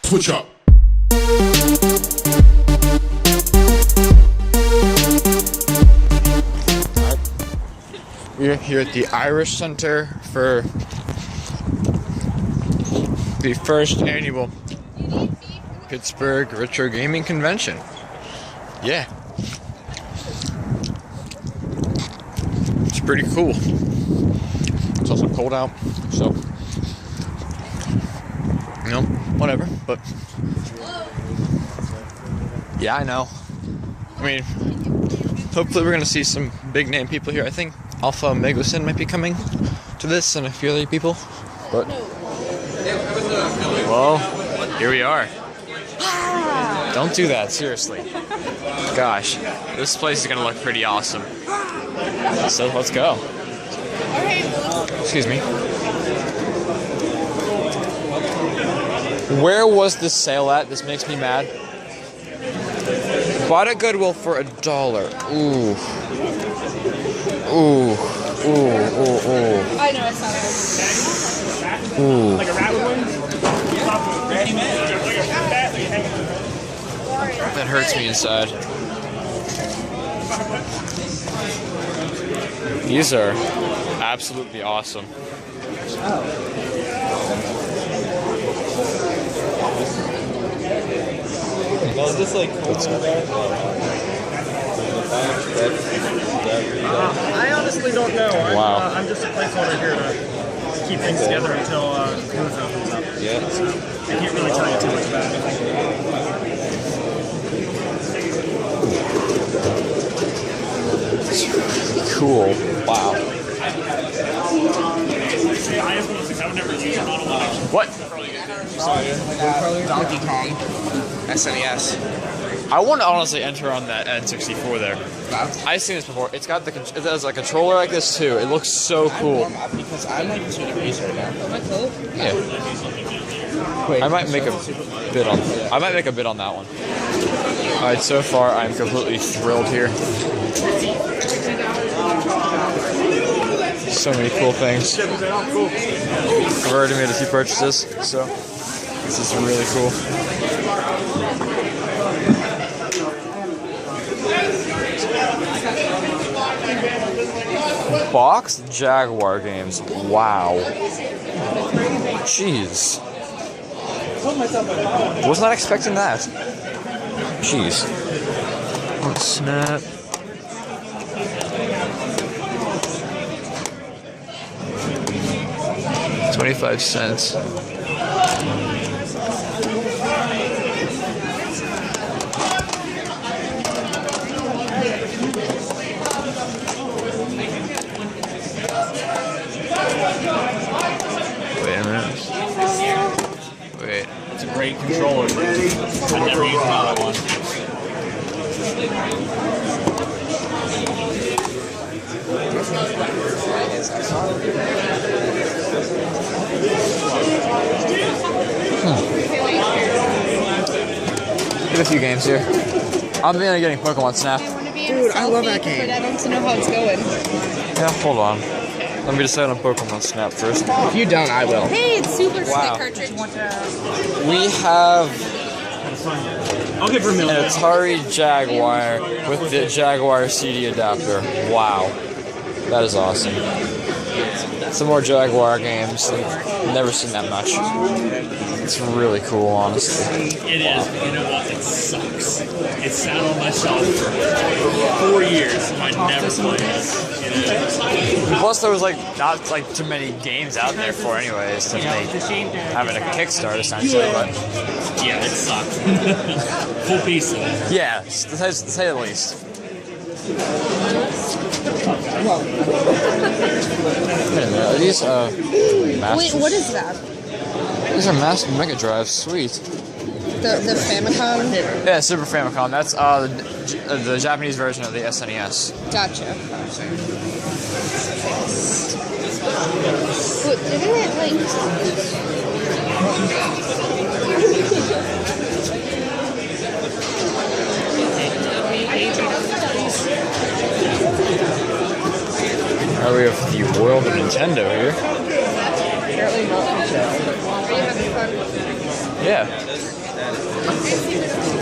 Switch up. We're here at the Irish Center for the first annual Pittsburgh Retro Gaming Convention. Yeah. It's pretty cool. It's also cold out, so, you know, whatever, but yeah, I know. I mean, hopefully we're gonna see some big name people here. I think Alpha Megasin might be coming to this and a few other people, but well, here we are. Don't do that, seriously. Gosh, this place is gonna look pretty awesome. So let's go. Excuse me. Where was this sale at? This makes me mad. Bought at Goodwill for $1. Ooh. Ooh. Ooh. Ooh. Ooh. I know, I saw that. Ooh. Like a rabbit one? That hurts me inside. These are absolutely awesome. Well, is this like I honestly don't know. Wow. I'm just a placeholder here to keep things together until booth opens up. Yeah. So I can't really tell you too much about it. Cool. Wow. What? Donkey Kong SNES. I want to honestly enter on that N64 there. I've seen this before. It's got it has a controller like this too. It looks so cool. Because I'm like 2 degrees right now. Yeah. I might make a bid on. I might make a bid on that one. All right. So far, I'm completely thrilled here. So many cool things. I've already made a few purchases, so this is really cool. Boxed Jaguar games. Wow. Jeez. Was not expecting that. Jeez. Oh, snap. $0.25. Wait a minute. Wait. It's a great controller. I never used another one. Get a few games here. I'm getting Pokemon Snap. Dude, I love that game. But I don't know how it's going. Yeah, hold on. Let me decide on Pokemon Snap first. If you don't, I will. Hey, it's super Wow. stick cartridge. We have Okay, for a an minute. Atari Jaguar with the Jaguar CD adapter. Wow. That is awesome. Some more Jaguar games. I've never seen that much. It's really cool, honestly. It is, but you know what? It sucks. It sat on my shelf for 4 years and I never played it. Plus, there was not too many games out there for anyways to make having a kickstart essentially. But Yeah, it sucks. Full piece of it. yeah, to say the least. Wait a minute, are these Masters? Wait, what is that? These are Master Mega Drives. Sweet. The Famicom? Yeah, Super Famicom. That's the Japanese version of the SNES. Gotcha. But didn't it We have the world of Nintendo here. Apparently not. Are you having fun? Yeah.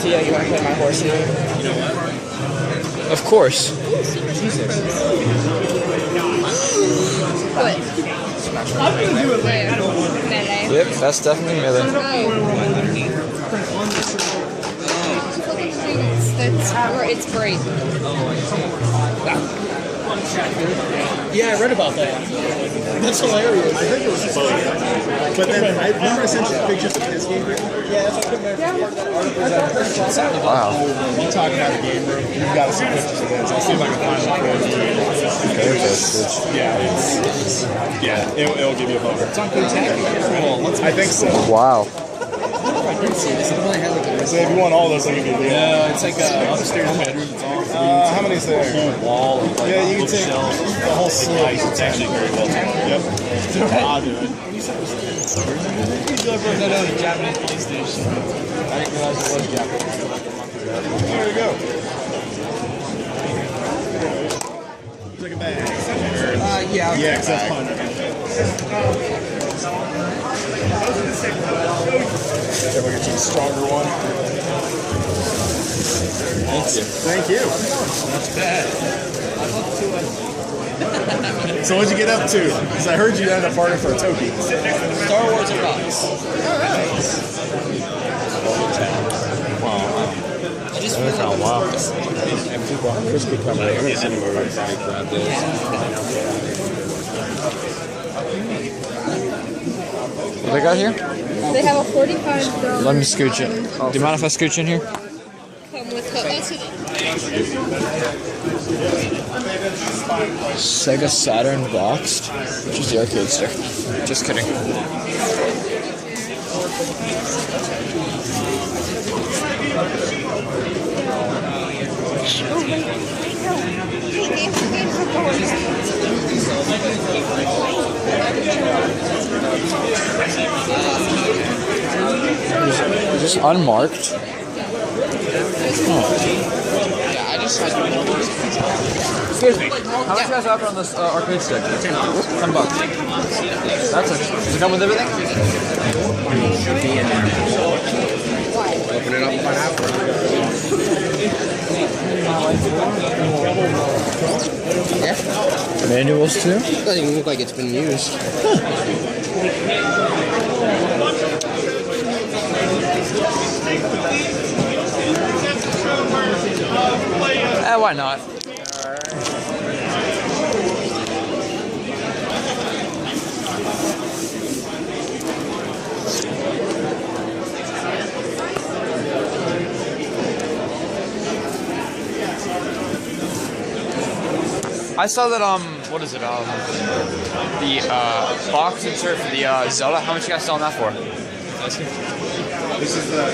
Teeohh, you want to play my horse now? Of course. What? Where? Melee. Yep, that's definitely Melee. It's great. Yeah, I read about that. That's hilarious. I think it was both. But then I remember I sent you pictures of his game. Yeah, that's what Wow. we'll talk about the game, bro. You've got to see pictures of this. I'll see if I can find it for you. Yeah, it'll give you a bumper. It's on Kotaku. I think so. Wow. So if you want all those, I'll give you the it's like upstairs bedroom. It's all how many is there? wall. Yeah, you can take the whole sleeve. It's actually very well done. Yep. I'll do it. Japanese police station. I didn't realize it was Japanese. There you go. Take a bag. Yeah. Yeah, except we'll get you a stronger one. Thank you. Not bad. So what'd you get up to? Because I heard you ended up partying for a Toki. Star Wars and Rocks. I just really like Wow. crispy coming. I'm gonna send him over. What they got here? They have a $45. Let me scooch it. Do you mind if I scooch in here? Come with Sega Saturn boxed, which is the arcade stick. Just kidding. Is this unmarked? Yeah, I just had one of those. Excuse me. How much you guys offer on this arcade stick? $10. $10. That's it. Does it come with everything? Should be in there. Open it up by half. Yeah. Manuals too? Doesn't even look like it's been used. Why not? I saw that what is it? The box insert for the Zelda. How much you guys selling that for? This is the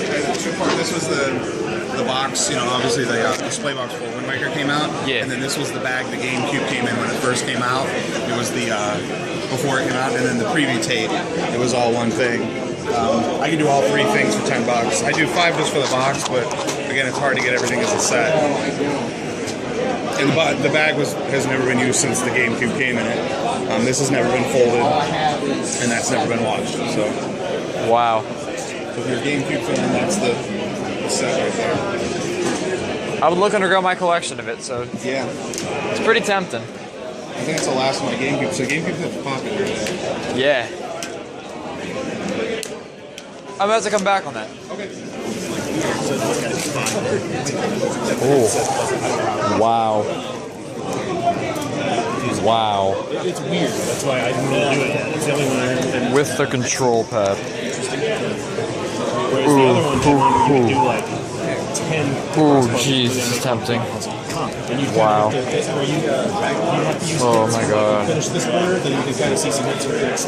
two-part. This was the box. You know, obviously the display box for Wind Waker came out. Yeah. And then this was the bag the GameCube came in when it first came out. It was the before it came out, and then the preview tape. It was all one thing. I can do all three things for $10. I do $5 just for the box, but again, it's hard to get everything as a set. And the bag has never been used since the GameCube came in it. This has never been folded, and that's never been washed. So, Wow. if you're a GameCube fan, that's the set right there. I would look undergo my collection of it, so Yeah, it's pretty tempting. I think that's the last one. GameCube. So GameCube is popular. Yeah. I'm about to come back on that. Okay. Oh. Wow. Wow. It's weird. That's why I didn't really do it yet. It's the only one I haven't. With the control pad. Whereas the other one, you would do like 10. Ooh, jeez, this is tempting. Wow. Oh my god. Finish this border, then you can kind of see some hits for the next.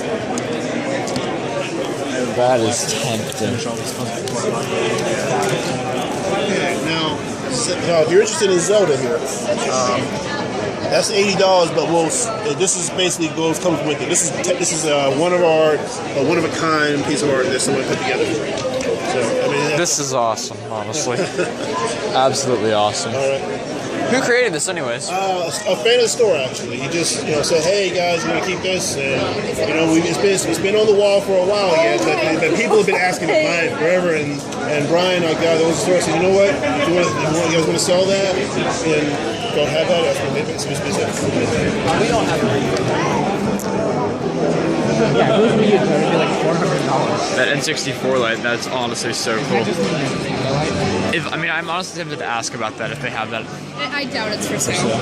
That is tempting. Now, if you're interested in Zelda here, that's $80. But this is basically comes with it. This is one of a kind piece of art that someone put together. So I mean, This is awesome, honestly. Absolutely awesome. all right. Who created this, anyways? A fan of the store, actually. He just, said, "Hey guys, you want to keep this?" And it's been on the wall for a while yet, but people have been asking to buy it forever. And Brian, our guy that owns the store, said, "You know what? If you guys want to sell that, then don't have that. That's what maybe it's business." We don't have yeah, it was me. It's gonna be like $400. That N64 light, that's honestly so cool. I'm honestly tempted to ask about that if they have that. I doubt it's for sale.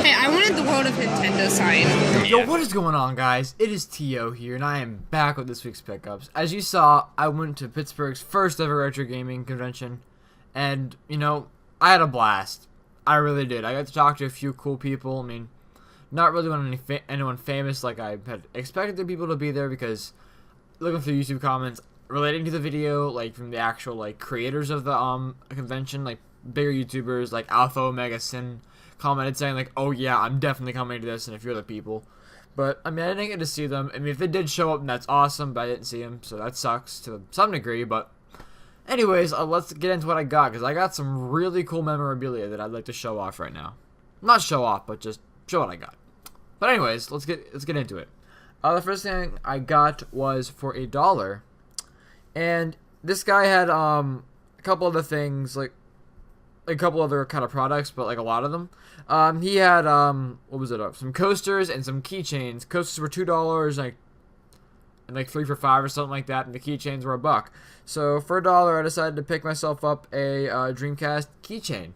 Hey, I wanted the World of Nintendo sign. Yo, what is going on, guys? It is Teeohh here, and I am back with this week's pickups. As you saw, I went to Pittsburgh's first ever Retro Gaming Convention, and, I had a blast. I really did. I got to talk to a few cool people. Not really anyone famous like I had expected the people to be there, because looking through YouTube comments relating to the video, like from the actual creators of the convention, like bigger YouTubers like Alpha Omega Sin commented saying like, "Oh yeah, I'm definitely coming to this," and a few other people. But I didn't get to see them. If they did show up, then that's awesome, but I didn't see them, so that sucks to some degree. But anyways, let's get into what I got, because I got some really cool memorabilia that I'd like to show off right now. Not show off, but just show what I got. But anyways, let's get into it. The first thing I got was for $1, and this guy had a couple other things, like a couple other kind of products, but like a lot of them. He had what was it? Some coasters and some keychains. Coasters were $2, and 3 for $5 or something like that, and the keychains were $1. So for $1, I decided to pick myself up a Dreamcast keychain.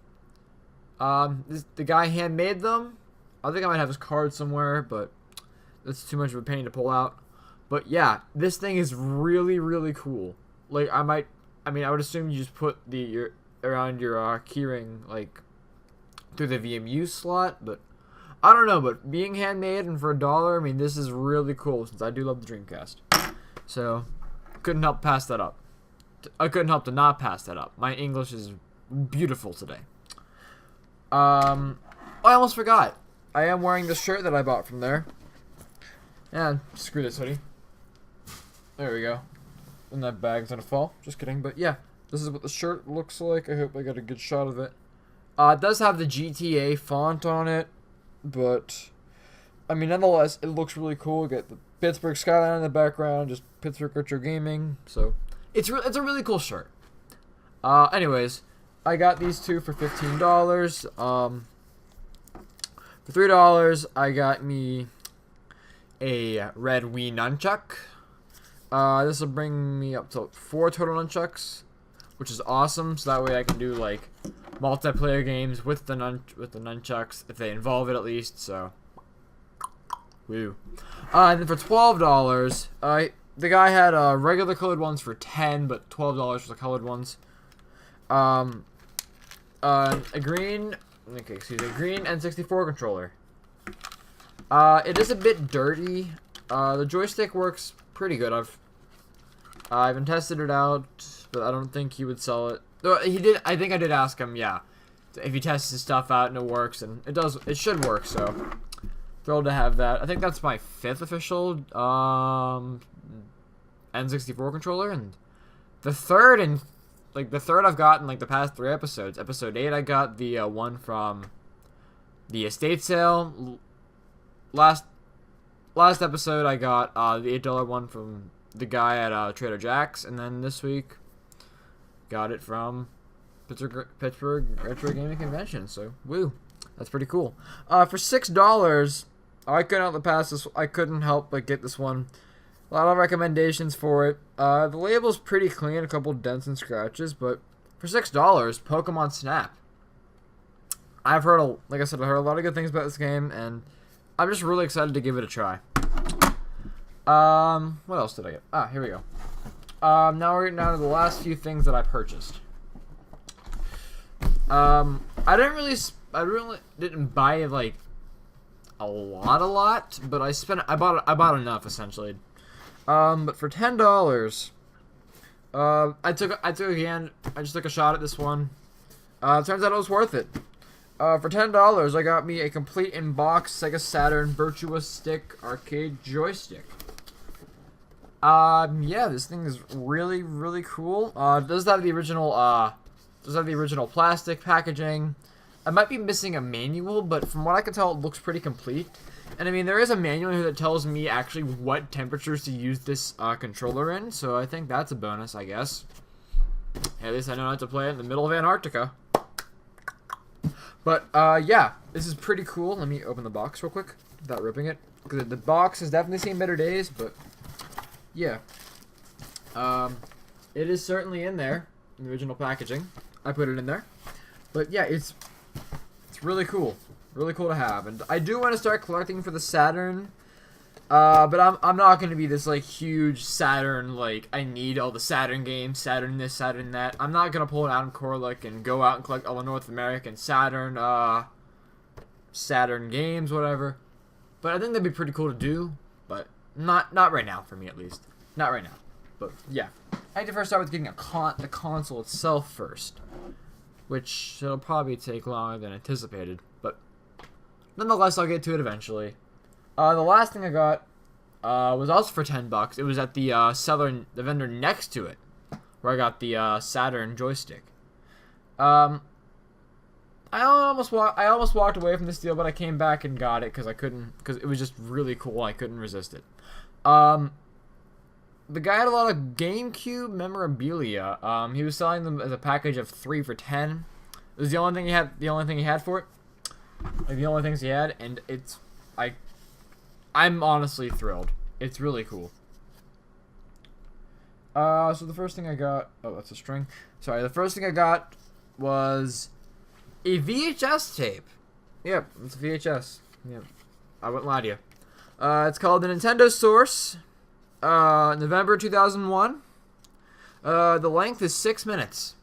The guy handmade them. I think I might have his card somewhere, but that's too much of a pain to pull out. But yeah, this thing is really, really cool. I would assume you just put around your keyring, through the VMU slot, but I don't know. But being handmade and for $1, this is really cool, since I do love the Dreamcast. So, couldn't help pass that up. I couldn't help to not pass that up. My English is beautiful today. I almost forgot. I am wearing the shirt that I bought from there. And screw this hoodie. There we go. And that bag's gonna fall. Just kidding. But yeah, this is what the shirt looks like. I hope I got a good shot of it. It does have the GTA font on it, but nonetheless, it looks really cool. You get the Pittsburgh skyline in the background, just Pittsburgh Retro Gaming. So it's a really cool shirt. Anyways, I got these two for $15. For $3, I got me a red Wii nunchuck. This will bring me up to 4 total nunchucks, which is awesome. So that way I can do multiplayer games with the nunchucks, if they involve it at least. So, woo. And then for $12, the guy had regular colored ones for $10, but $12 for the colored ones. A green N64 controller. It is a bit dirty. The joystick works pretty good. I haven't tested it out, but I don't think he would sell it. He did. I think I did ask him. Yeah, if he tests his stuff out and it works, and it does. It should work. So thrilled to have that. I think that's my 5th official N64 controller, and the third I've gotten the past 3 episodes. Episode 8, I got the one from the estate sale. Last episode, I got the $8 one from the guy at Trader Jack's, and then this week, got it from Pittsburgh Retro Gaming Convention. So, woo, that's pretty cool. For $6, I couldn't help but get this one. A lot of recommendations for it. The label's pretty clean, a couple dents and scratches, but for $6, Pokemon Snap. I've heard, like I said, I heard a lot of good things about this game, and I'm just really excited to give it a try. What else did I get? Here we go. Now we're getting down to the last few things that I purchased. I really didn't buy a lot, but I bought enough essentially. But for $10, I just took a shot at this one. Turns out it was worth it. For $10, I got me a complete in-box Sega Saturn Virtua Stick arcade joystick. Yeah, this thing is really, really cool. It does have the original plastic packaging. I might be missing a manual, but from what I can tell, it looks pretty complete. And I mean, there is a manual here that tells me actually what temperatures to use this controller in, so I think that's a bonus, I guess. At least I know not to play it in the middle of Antarctica. But, yeah, this is pretty cool. Let me open the box real quick without ripping it. Because the box has definitely seen better days, but, yeah. It is certainly in there, in the original packaging. I put it in there. But, yeah, it's really cool. Really cool to have. And I do want to start collecting for the Saturn. But I'm not going to be this, like, huge Saturn, like, I need all the Saturn games, Saturn this, Saturn that. I'm not going to pull an Adam Corlick and go out and collect all the North American Saturn games, whatever. But I think that'd be pretty cool to do, but not right now, for me at least. Not right now. But, yeah. I need to first start with getting the console itself first, which it'll probably take longer than anticipated, but nonetheless, I'll get to it eventually. The last thing I got was also for $10. It was at the the vendor next to it, where I got the Saturn joystick. I almost walked away from this deal, but I came back and got it because it was just really cool. I couldn't resist it. The guy had a lot of GameCube memorabilia. He was selling them as a package of 3 for $10. It was the only thing he had. The only thing he had for it. Like the only things he had, and I'm honestly thrilled. It's really cool. So the first thing I got... Oh, that's a string. Sorry, the first thing I got was a VHS tape. Yep, it's a VHS. Yep, I wouldn't lie to you. It's called the Nintendo Source. November 2001. The length is 6 minutes.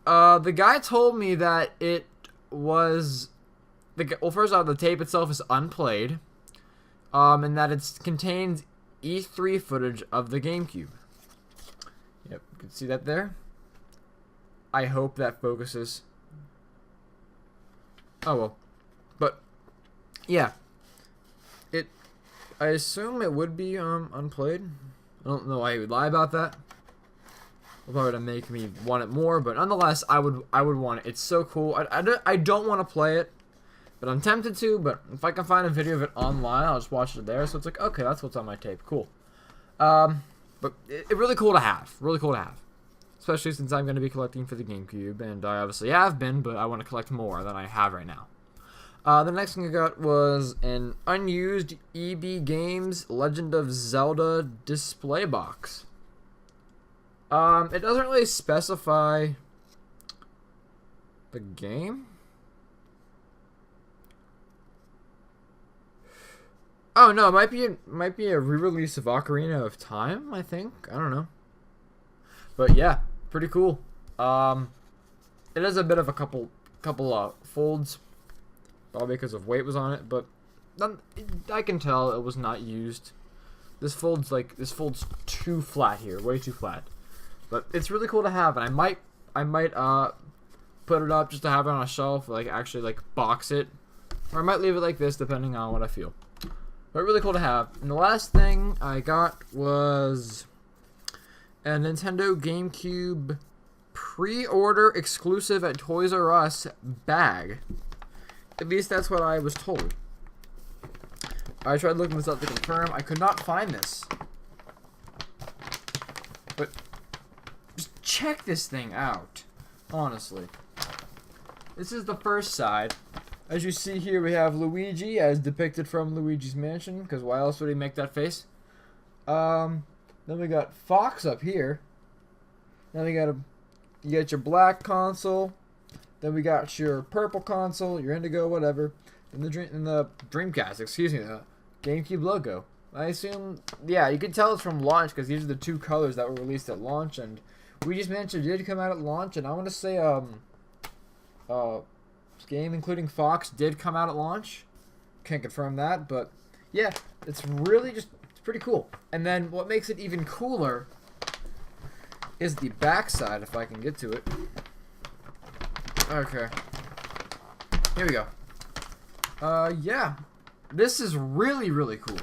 The guy told me that it was... Well, first off, the tape itself is unplayed. And that it contains E3 footage of the GameCube. Yep, you can see that there. I hope that focuses. Oh well. But, yeah. I assume it would be unplayed. I don't know why he would lie about that. Probably to make me want it more, but nonetheless, I would want it. It's so cool. I don't want to play it. But I'm tempted to, but if I can find a video of it online, I'll just watch it there. So it's like, okay, that's what's on my tape. Cool. But it's really cool to have. Really cool to have. Especially since I'm going to be collecting for the GameCube. And I obviously have been, but I want to collect more than I have right now. The next thing I got was an unused EB Games Legend of Zelda display box. It doesn't really specify the game. Oh no, it might be a re-release of Ocarina of Time, I think. I don't know. But yeah, pretty cool. It has a bit of a couple folds, probably because of weight was on it, but I can tell it was not used. This folds too flat here, way too flat. But it's really cool to have, and I might put it up just to have it on a shelf, like actually like box it, or I might leave it like this depending on what I feel. But really cool to have. And the last thing I got was a Nintendo GameCube pre-order exclusive at Toys R Us bag. At least that's what I was told. I tried looking this up to confirm. I could not find this. But just check this thing out. Honestly. This is the first side. As you see here, we have Luigi as depicted from Luigi's Mansion, because why else would he make that face? Then we got Fox up here. Then you got your black console. Then we got your purple console, your indigo, whatever. And the Dreamcast, excuse me, the GameCube logo. I assume, yeah, you can tell it's from launch because these are the two colors that were released at launch. And Luigi's Mansion did come out at launch, and I want to say game including Fox did come out at launch. Can't confirm that, but yeah, it's pretty cool. And then what makes it even cooler is the back side, if I can get to it. Okay, here we go. Yeah, this is really cool.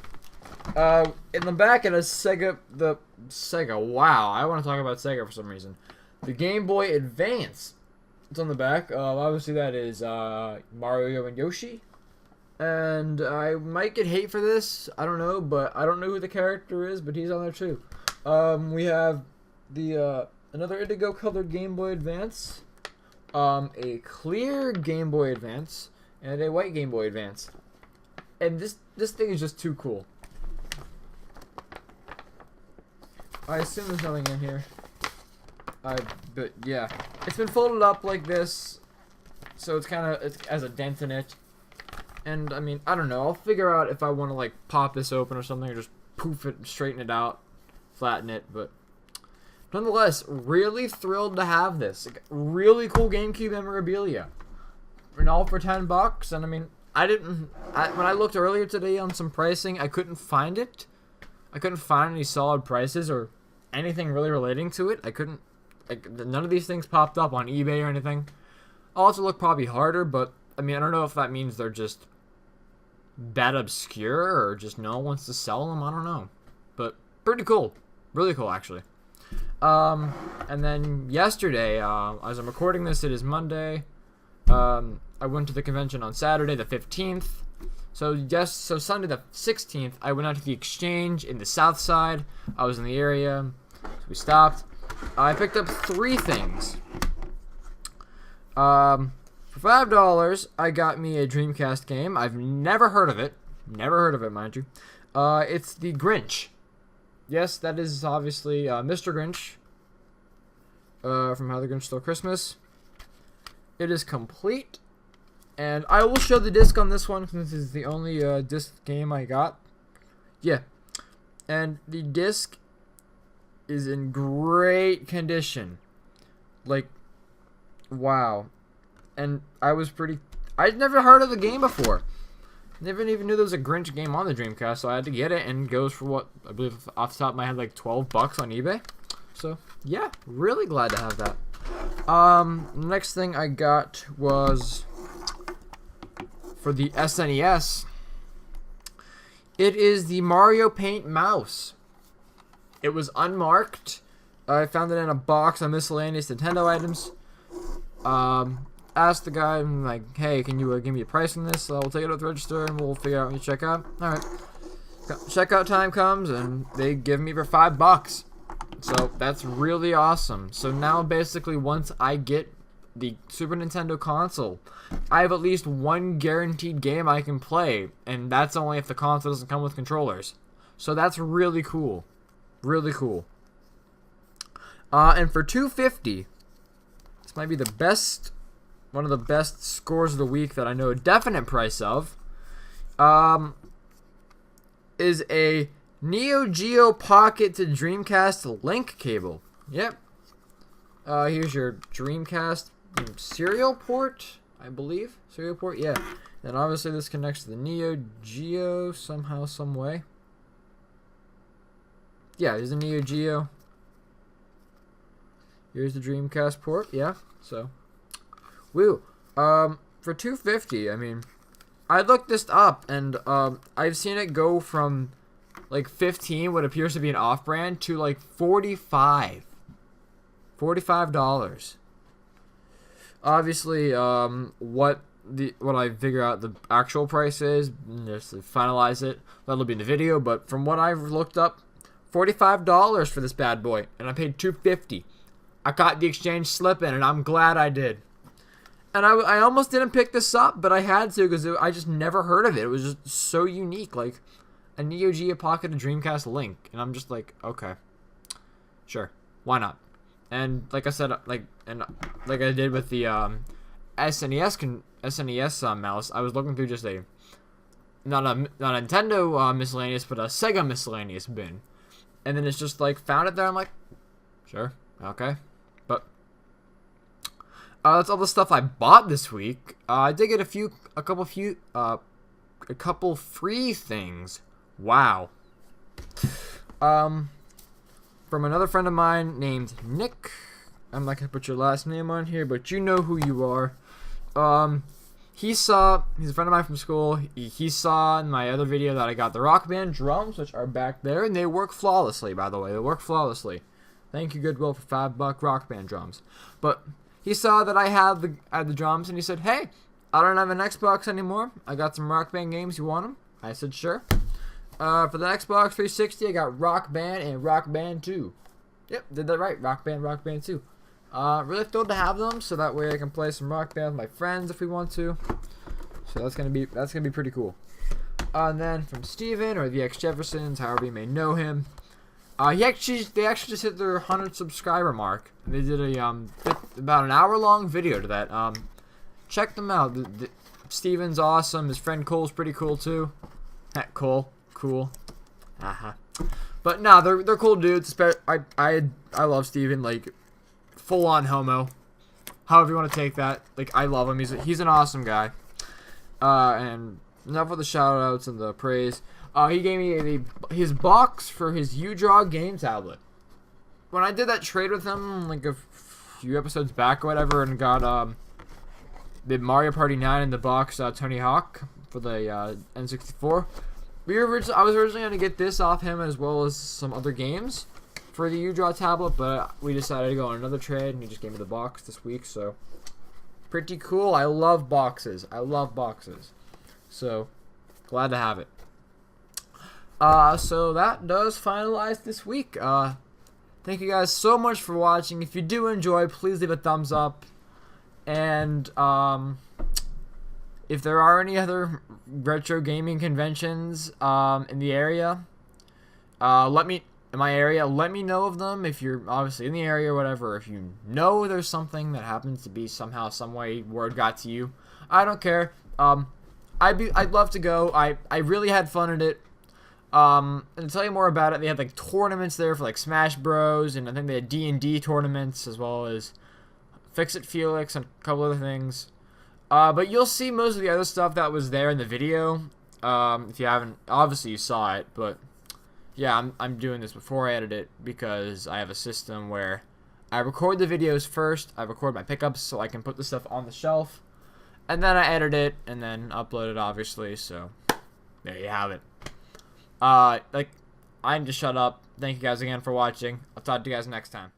In the back it has Sega. Wow, I want to talk about Sega for some reason. The Game Boy Advance It's on the back. Obviously, that is Mario and Yoshi. And I might get hate for this. I don't know, but I don't know who the character is, but he's on there too. We have the another indigo colored Game Boy Advance, a clear Game Boy Advance, and a white Game Boy Advance. And this thing is just too cool. I assume there's nothing in here. But yeah, it's been folded up like this, so it has a dent in it. And I mean, I don't know. I'll figure out if I want to like pop this open or something, or just poof it, straighten it out, flatten it. But nonetheless, really thrilled to have this. Like, really cool GameCube memorabilia, and all for $10. And I mean, when I looked earlier today on some pricing, I couldn't find it. I couldn't find any solid prices or anything really relating to it. I couldn't. Like, none of these things popped up on eBay or anything. I'll also look probably harder, but I mean, I don't know if that means they're just that obscure or just no one wants to sell them. I don't know, but pretty cool, really cool actually. And then yesterday, as I'm recording this, it is Monday. I went to the convention on Saturday the 15th. So Sunday the 16th, I went out to the Exchange in the South Side. I was in the area, so we stopped. I picked up 3 things. For $5, I got me a Dreamcast game. I've never heard of it. Never heard of it, mind you. It's The Grinch. Yes, that is obviously Mr. Grinch from How the Grinch Stole Christmas. It is complete. And I will show the disc on this one since this is the only disc game I got. Yeah. And the disc is in great condition. Like, wow. And I'd never heard of the game before. Never even knew there was a Grinch game on the Dreamcast, so I had to get it, and it goes for what, I believe off the top of my head, like $12 on eBay. So, yeah, really glad to have that. Next thing I got was for the SNES. It is the Mario Paint mouse. It was unmarked. I found it in a box of miscellaneous Nintendo items. Asked the guy, I'm like, hey, can you give me a price on this? So I'll take it to the register and we'll figure out when you check out. Alright. Checkout time comes and they give me for $5. So that's really awesome. So now basically once I get the Super Nintendo console, I have at least one guaranteed game I can play, and that's only if the console doesn't come with controllers. So that's really cool. Really cool. And for $2.50, this might be the best, one of the best scores of the week that I know a definite price of, is a Neo Geo Pocket to Dreamcast link cable. Yep. Here's your Dreamcast serial port, I believe. Serial port, yeah. Then obviously this connects to the Neo Geo somehow, some way. Yeah, there's a Neo Geo. Here's the Dreamcast port, yeah. So, woo. For $2.50, I mean, I looked this up and I've seen it go from like 15, what appears to be an off-brand, to like 45. $45. Obviously, what I figure out the actual price is, just to finalize it, that'll be in the video. But from what I've looked up, $45 for this bad boy, and I paid $2.50. I caught the exchange slipping, and I'm glad I did. And I almost didn't pick this up, but I had to because I just never heard of it. It was just so unique, like a Neo Geo Pocket to Dreamcast link, and I'm just like, okay, sure, why not? And like I said, like I did with the SNES mouse, I was looking through just not a Nintendo miscellaneous, but a Sega miscellaneous bin, and then it's just like found it there. I'm like, sure, okay, but that's all the stuff I bought this week. I did get a couple free things. Wow. From another friend of mine named Nick. I'm not gonna put your last name on here, but you know who you are. He's a friend of mine from school. He saw in my other video that I got the Rock Band drums, which are back there, and they work flawlessly, by the way. They work flawlessly. Thank you, Goodwill, for $5 Rock Band drums. But he saw that I had the drums, and he said, "Hey, I don't have an Xbox anymore. I got some Rock Band games. You want them?" I said, "Sure." For the Xbox 360, I got Rock Band and Rock Band 2. Yep, did that right. Rock Band 2. Really thrilled to have them, so that way I can play some Rock Band with my friends if we want to. So that's gonna be pretty cool. And then from Steven, or the X Jeffersons, however you may know him, they actually just hit their 100 subscriber mark. They did about an hour-long video to that. Check them out. Steven's awesome. His friend Cole's pretty cool too. Cole, cool. But no, they're cool dudes. I love Steven, like full on homo. However you want to take that. Like, I love him. He's an awesome guy. And enough with the shout outs and the praise. He gave me his box for his UDraw game tablet. When I did that trade with him like a few episodes back or whatever, and got the Mario Party 9 in the box, Tony Hawk for the N64. I was originally going to get this off him as well as some other games for the UDraw tablet, but we decided to go on another trade, and he just gave me the box this week, so pretty cool. I love boxes. So, glad to have it. So that does finalize this week. Thank you guys so much for watching. If you do enjoy, please leave a thumbs up. And, if there are any other retro gaming conventions, in the area, let me know of them. If you're obviously in the area or whatever, if you know there's something that happens to be somehow, some way word got to you, I don't care. I'd love to go. I really had fun at it. And to tell you more about it, they had like tournaments there for like Smash Bros, and I think they had D&D tournaments as well as Fix It Felix and a couple other things. But you'll see most of the other stuff that was there in the video. If you haven't, obviously you saw it, but yeah, I'm doing this before I edit it because I have a system where I record the videos first, I record my pickups so I can put the stuff on the shelf, and then I edit it and then upload it, obviously. So there you have it. I'm just shut up. Thank you guys again for watching. I'll talk to you guys next time.